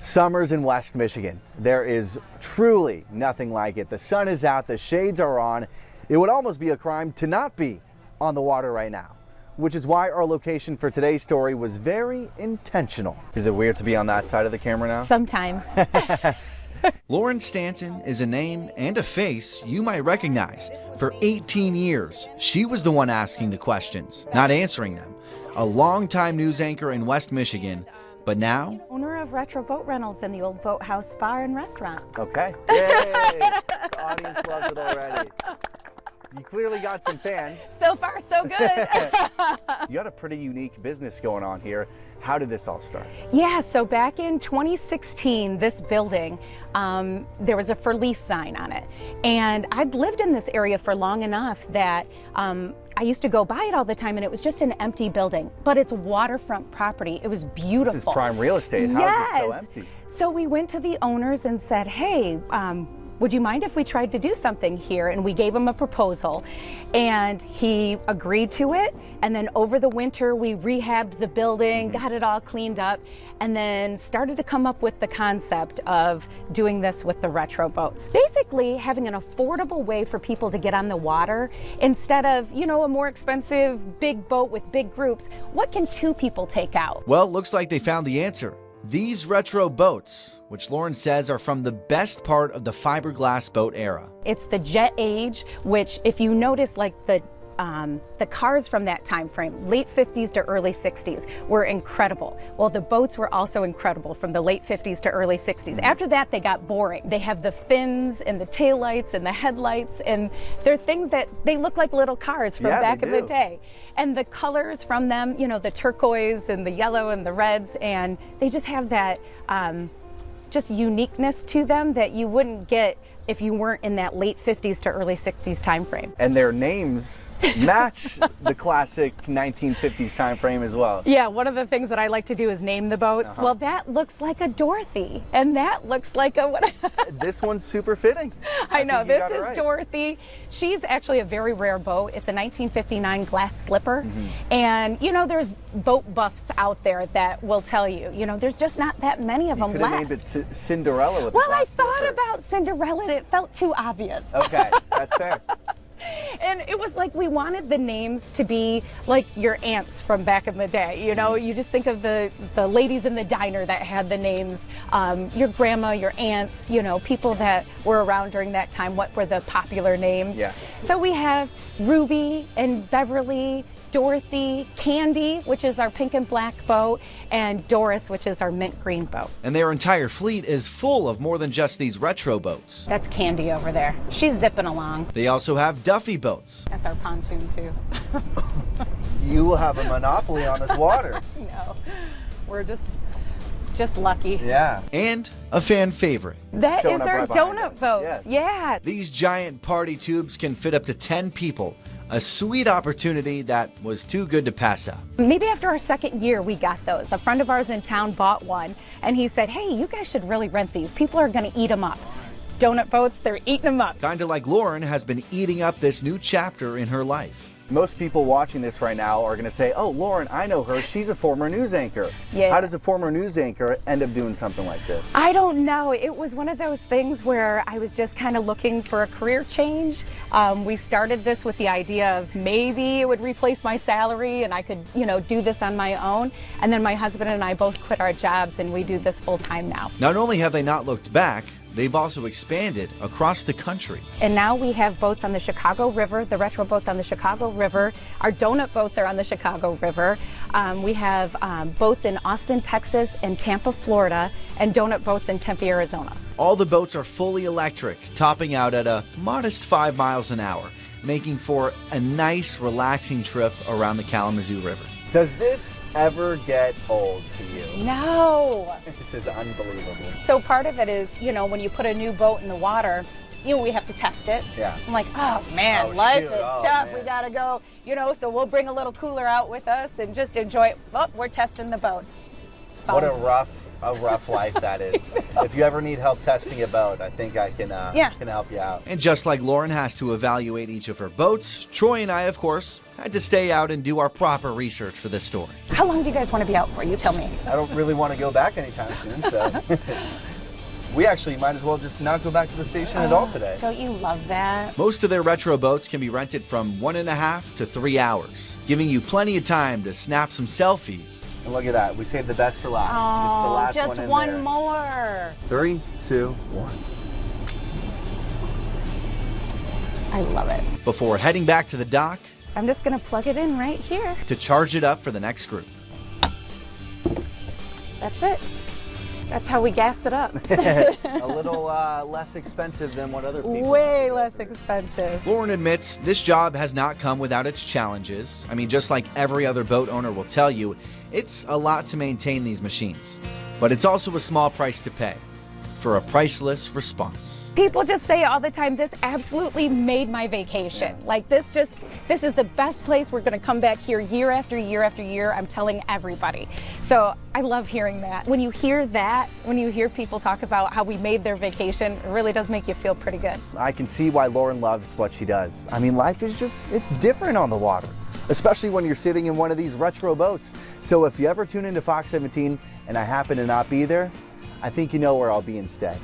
Summers in West Michigan. There is truly nothing like it. The sun is out, the shades are on. It would almost be a crime to not be on the water right now, which is why our location for today's story was very intentional. Is it weird to be on that side of the camera now? Sometimes. Lauren Stanton is a name and a face you might recognize. For 18 years, she was the one asking the questions, not answering them. A longtime news anchor in West Michigan, but now Owner of Retro Boat Rentals and the Old Boathouse Bar and Restaurant. Okay. Yay! The audience loves it already. You clearly got some fans. So far, so good. You got a pretty unique business going on here. How did this all start? Yeah, so back in 2016, this building, there was a for lease sign on it. And I'd lived in this area for long enough that I used to go by it all the time, and it was just an empty building, but it's waterfront property. It was beautiful. This is prime real estate. How is it so empty? So we went to the owners and said, hey, would you mind if we tried to do something here? And we gave him a proposal, and he agreed to it. And then over the winter, we rehabbed the building, got it all cleaned up, and then started to come up with the concept of doing this with the retro boats. Basically, having an affordable way for people to get on the water instead of, you know, a more expensive big boat with big groups. What can two people take out? well, looks like they found the answer. These retro boats, which Lauren says are from the best part of the fiberglass boat era. It's the jet age, which if you notice, like the cars from that time frame, late 50s to early 60s, were incredible. Well, the boats were also incredible from the late 50s to early 60s. After that, they got boring. They have the fins and the taillights and the headlights, and they're things that they look like little cars from back in the day. And the colors from them, you know, the turquoise and the yellow and the reds, and they just have that just uniqueness to them that you wouldn't get if you weren't in that late 50s to early 60s time frame. And their names match the classic 1950s time frame as well. Yeah, one of the things that I like to do is name the boats. Well, that looks like a Dorothy, and that looks like a what? This one's super fitting. I know, think you this got it is right. Dorothy. She's actually a very rare boat. It's a 1959 glass slipper. And, you know, there's boat buffs out there that will tell you, you know, there's just not that many of them Could have left. named it Cinderella with the Well, I glass thought slipper. about Cinderella, and it felt too obvious. Okay, that's fair. And it was like we wanted the names to be like your aunts from back in the day. You know, you just think of the ladies in the diner that had the names, your grandma, your aunts, you know, people that were around during that time. What were the popular names? Yeah. So we have Ruby and Beverly, Dorothy, Candy, which is our pink and black boat, and Doris, which is our mint green boat. And their entire fleet is full of more than just these retro boats. That's Candy over there. She's zipping along. They also have Duffy boats. That's our pontoon too. You will have a monopoly on this water. No, we're just lucky. Yeah. And a fan favorite. That Showing is up our right behind donut us. boats. Yes. Yeah. These giant party tubes can fit up to 10 people. A sweet opportunity that was too good to pass up. Maybe after our second year, we got those. A friend of ours in town bought one, and he said, hey, you guys should really rent these. People are going to eat them up. Donut boats, they're eating them up. Kinda like Lauren has been eating up this new chapter in her life. Most people watching this right now are going to say, oh, Lauren, I know her. She's a former news anchor. Yeah. How does a former news anchor end up doing something like this? I don't know. It was one of those things where I was just kind of looking for a career change. We started this with the idea of maybe it would replace my salary and I could, you know, do this on my own. And then my husband and I both quit our jobs and we do this full time now. Not only have they not looked back, they've also expanded across the country. And now we have boats on the Chicago River, the retro boats on the Chicago River. Our donut boats are on the Chicago River. We have boats in Austin, Texas, and Tampa, Florida, and donut boats in Tempe, Arizona. All the boats are fully electric, topping out at a modest 5 miles an hour, making for a nice, relaxing trip around the Kalamazoo River. Does this ever get old to you? No. This is unbelievable. So part of it is, you know, when you put a new boat in the water, you know, we have to test it. Yeah. I'm like, oh man, Oh, life shoot. is Oh, tough. man. We gotta go, you know, so we'll bring a little cooler out with us and just enjoy it. Oh, we're testing the boats. What a rough life that is. If you ever need help testing a boat, I think I can help you out. And just like Lauren has to evaluate each of her boats, Troy and I, of course, had to stay out and do our proper research for this story. How long do you guys want to be out for? You tell me. I don't really want to go back anytime soon, so we actually might as well just not go back to the station at all today. Don't you love that? Most of their retro boats can be rented from 1.5 to 3 hours, giving you plenty of time to snap some selfies. And look at that, we saved the best for last. It's the last just one in one there. more. 3, 2, 1. I love it. Before heading back to the dock I'm just gonna plug it in right here. to charge it up for the next group. That's it. That's how we gas it up. A little less expensive than what other people. Way less expensive. Lauren admits this job has not come without its challenges. I mean, just like every other boat owner will tell you, it's a lot to maintain these machines. But it's also a small price to pay for a priceless response. People just say all the time, this absolutely made my vacation. Like this is the best place. We're gonna come back here year after year after year. I'm telling everybody. So I love hearing that. When you hear that, when you hear people talk about how we made their vacation, it really does make you feel pretty good. I can see why Lauren loves what she does. I mean, life is it's different on the water, especially when you're sitting in one of these retro boats. So if you ever tune into Fox 17 and I happen to not be there, I think you know where I'll be instead.